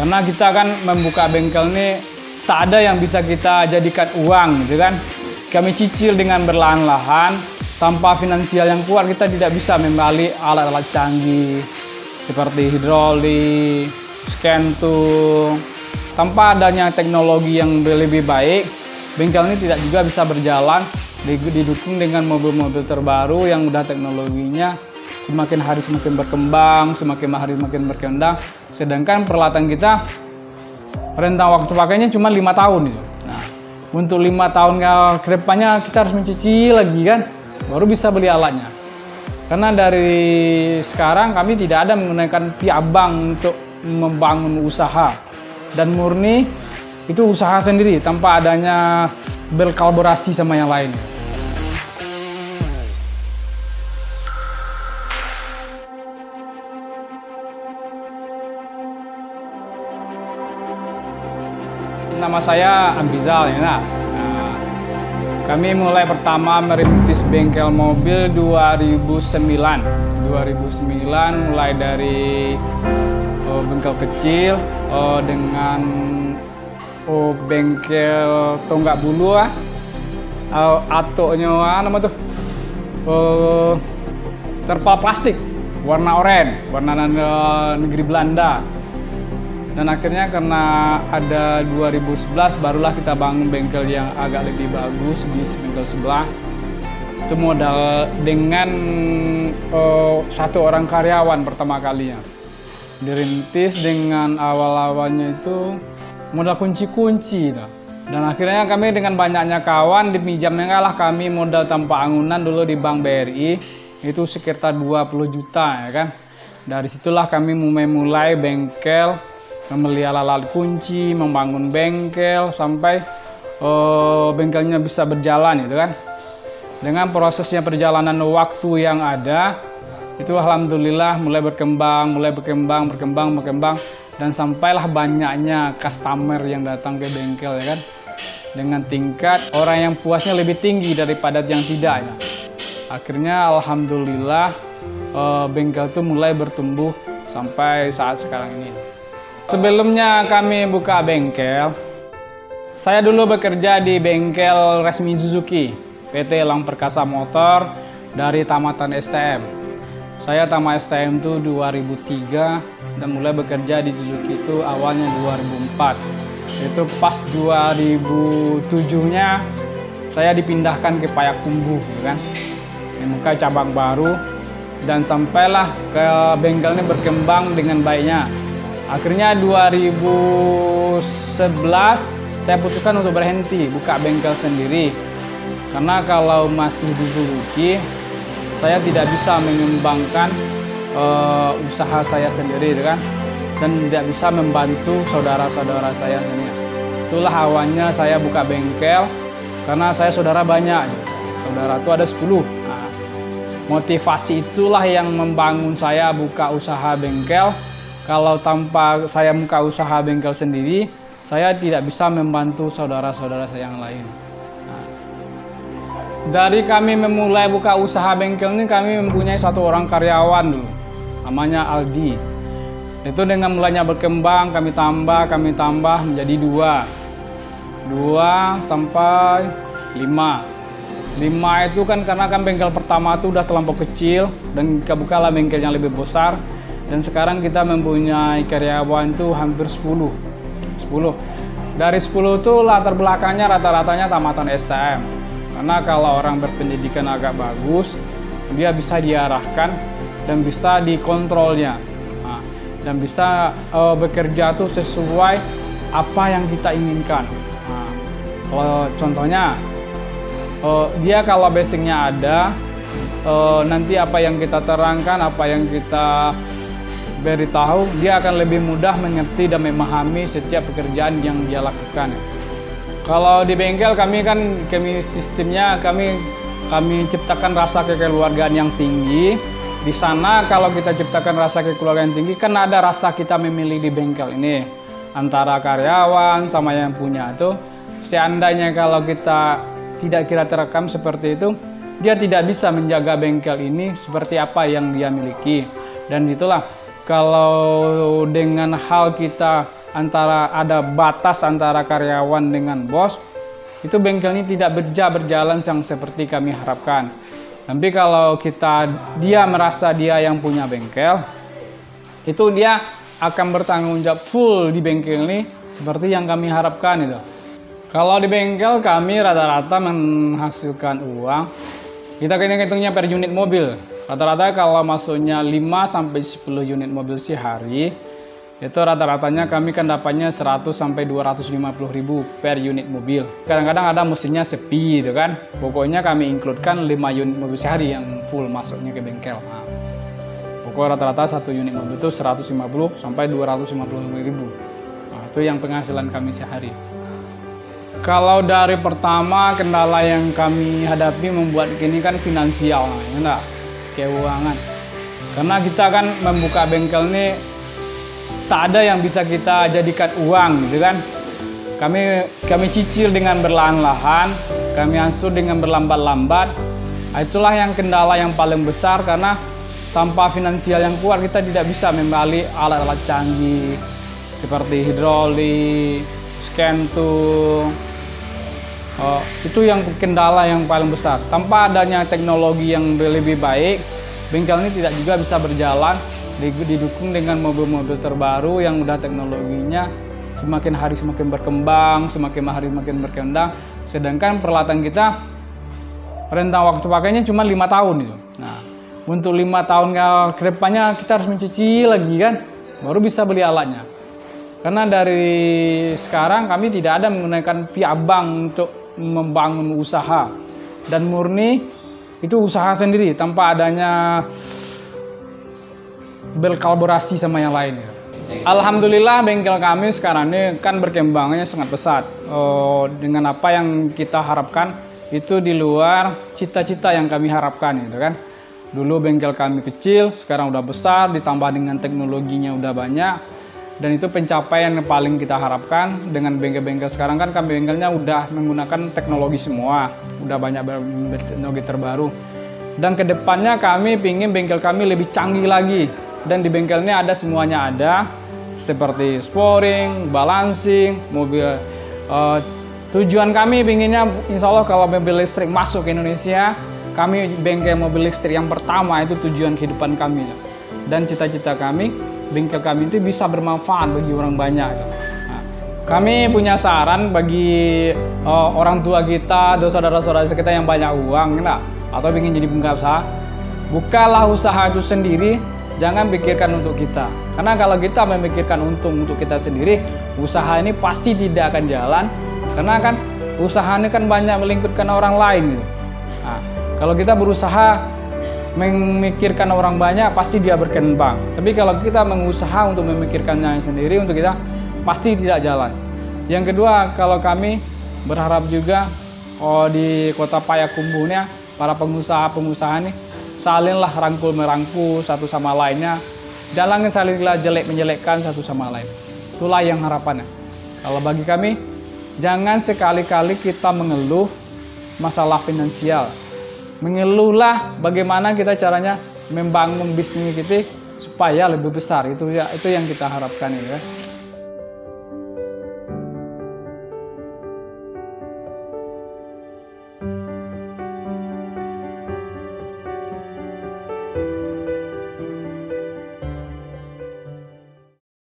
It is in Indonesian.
Karena kita kan membuka bengkel ini tak ada yang bisa kita jadikan uang gitu kan. Kami cicil dengan berlahan-lahan, tanpa finansial yang kuat kita tidak bisa membeli alat-alat canggih seperti hidrolik, skentung. Tanpa adanya teknologi yang lebih baik, bengkel ini tidak juga bisa berjalan. Didukung dengan mobil-mobil terbaru yang udah teknologinya semakin hari semakin berkembang, semakin hari semakin berkembang. Sedangkan peralatan kita rentang waktu pakainya cuma 5 tahun gitu. Nah, untuk 5 tahun ke depannya kita harus mencicil lagi kan, baru bisa beli alatnya. Karena dari sekarang kami tidak ada menggunakan piabang untuk membangun usaha, dan murni itu usaha sendiri tanpa adanya berkolaborasi sama yang lain. Nama saya Ambizal ya. Nah, kami mulai pertama merintis bengkel mobil 2009 mulai dari bengkel kecil dengan bengkel tonggak bulu atau nama tuh terpal plastik warna oranye, warna negeri Belanda. Dan akhirnya karena ada 2011 barulah kita bangun bengkel yang agak lebih bagus di bengkel sebelah. Itu modal dengan satu orang karyawan pertama kalinya. Dirintis dengan awal-awalnya itu modal kunci-kunci. Dan akhirnya kami dengan banyaknya kawan dipinjamnya lah kami modal tanpa anggunan dulu di Bank BRI. Itu sekitar 20 juta ya kan. Dari situlah kami mulai bengkel, membeli alat-alat kunci, membangun bengkel sampai bengkelnya bisa berjalan gitu kan. Dengan prosesnya perjalanan waktu yang ada, itu alhamdulillah mulai berkembang dan sampailah banyaknya customer yang datang ke bengkel ya kan. Dengan tingkat orang yang puasnya lebih tinggi daripada yang tidak ya. Akhirnya alhamdulillah bengkel itu mulai bertumbuh sampai saat sekarang ini. Sebelumnya kami buka bengkel, saya dulu bekerja di bengkel resmi Suzuki, PT Elang Perkasa Motor dari tamatan STM. Saya tamat STM itu 2003 dan mulai bekerja di Suzuki itu awalnya 2004. Itu pas 2007-nya saya dipindahkan ke Payakumbuh, kan? Membuka cabang baru dan sampailah ke bengkelnya berkembang dengan baiknya. Akhirnya 2011 saya putuskan untuk berhenti buka bengkel sendiri. Karena kalau masih di Suzuki, saya tidak bisa mengembangkan usaha saya sendiri kan, dan tidak bisa membantu saudara-saudara saya sendiri. Itulah awalnya saya buka bengkel karena saya saudara banyak. Saudara itu ada 10. Nah, motivasi itulah yang membangun saya buka usaha bengkel. Kalau tanpa saya buka usaha bengkel sendiri, saya tidak bisa membantu saudara-saudara saya yang lain. Nah, dari kami memulai buka usaha bengkel ini, kami mempunyai satu orang karyawan dulu, namanya Aldi. Itu dengan mulanya berkembang, kami tambah menjadi 2 sampai 5. 5 itu kan karena kan bengkel pertama itu udah terlampau kecil dan kita bukalah bengkel yang lebih besar. Dan sekarang kita mempunyai karyawan itu hampir 10. Dari 10 itu latar belakangnya rata-ratanya tamatan STM. Karena kalau orang berpendidikan agak bagus, dia bisa diarahkan dan bisa dikontrolnya. Nah, dan bisa bekerja tuh sesuai apa yang kita inginkan. Nah, kalau contohnya, dia kalau basicnya ada, nanti apa yang kita terangkan, apa yang kita beritahu, dia akan lebih mudah mengerti dan memahami setiap pekerjaan yang dia lakukan. Kalau di bengkel kami sistemnya kami ciptakan rasa kekeluargaan yang tinggi. Di sana kalau kita ciptakan rasa kekeluargaan yang tinggi, kan ada rasa kita memilih di bengkel ini antara karyawan sama yang punya itu. Seandainya kalau kita tidak kira terekam seperti itu, dia tidak bisa menjaga bengkel ini seperti apa yang dia miliki. Dan itulah kalau dengan hal kita ada batas antara karyawan dengan bos, itu bengkel ini tidak berjalan yang seperti kami harapkan. Tapi kalau dia merasa dia yang punya bengkel, itu dia akan bertanggung jawab full di bengkel ini seperti yang kami harapkan itu. Kalau di bengkel kami rata-rata menghasilkan uang, kita hitungnya per unit mobil. Rata-rata kalau masuknya 5-10 unit mobil sehari, itu rata-ratanya kami kan dapatnya 100-250 ribu per unit mobil. Kadang-kadang ada musimnya sepi gitu kan. Pokoknya kami includekan 5 unit mobil sehari yang full masuknya ke bengkel. Nah, pokoknya rata-rata 1 unit mobil itu 150-250 ribu. Nah, itu yang penghasilan kami sehari. Kalau dari pertama kendala yang kami hadapi membuat ini kan finansial, ya enggak? Keuangan. Karena kita kan membuka bengkel ini tak ada yang bisa kita jadikan uang gitu kan. Kami cicil dengan berlahan-lahan, kami asuh dengan berlambat-lambat. Itulah yang kendala yang paling besar, karena tanpa finansial yang kuat kita tidak bisa membeli alat-alat canggih seperti hidrolik, skentung. Itu yang kendala yang paling besar. Tanpa adanya teknologi yang lebih baik, bengkel ini tidak juga bisa berjalan. Didukung dengan mobil-mobil terbaru yang udah teknologinya semakin hari semakin berkembang, semakin hari semakin berkembang. Sedangkan peralatan kita rentang waktu pakainya cuma 5 tahun itu. Nah, untuk 5 tahun ke depannya kita harus mencicil lagi kan, baru bisa beli alatnya. Karena dari sekarang kami tidak ada menggunakan pihak bank untuk membangun usaha, dan murni itu usaha sendiri tanpa adanya berkolaborasi sama yang lain. Alhamdulillah bengkel kami sekarang ini kan berkembangnya sangat pesat. Dengan apa yang kita harapkan itu di luar cita-cita yang kami harapkan gitu kan. Dulu bengkel kami kecil, sekarang udah besar, ditambah dengan teknologinya udah banyak. Dan itu pencapaian yang paling kita harapkan. Dengan bengkel-bengkel sekarang kan kami bengkelnya udah menggunakan teknologi semua, udah banyak teknologi terbaru. Dan kedepannya kami ingin bengkel kami lebih canggih lagi. Dan di bengkel ini ada semuanya ada, seperti sporing, balancing, mobil. Tujuan kami inginnya insya Allah kalau mobil listrik masuk ke Indonesia, kami bengkel mobil listrik yang pertama, itu tujuan kehidupan kami. Dan cita-cita kami, bengkel kami itu bisa bermanfaat bagi orang banyak. Nah, kami punya saran bagi orang tua kita, saudara-saudara kita yang banyak uang, enggak? Atau ingin jadi pengusaha, bukalah usaha itu sendiri, jangan pikirkan untuk kita. Karena kalau kita memikirkan untung untuk kita sendiri, usaha ini pasti tidak akan jalan. Karena kan usaha ini kan banyak melingkupkan orang lain. Nah, kalau kita berusaha memikirkan orang banyak, pasti dia berkembang. Tapi kalau kita mengusaha untuk memikirkannya sendiri untuk kita, pasti tidak jalan. Yang kedua, kalau kami berharap juga di Kota Payakumbuhnya, para pengusaha-pengusaha ini salinglah rangkul-merangkul satu sama lainnya. Jangan salinglah jelek-menjelekkan satu sama lain. Itulah yang harapannya. Kalau bagi kami, jangan sekali-kali kita mengeluh masalah finansial. Mengeluhlah bagaimana kita caranya membangun bisnis kita supaya lebih besar. Itu yang kita harapkan ya.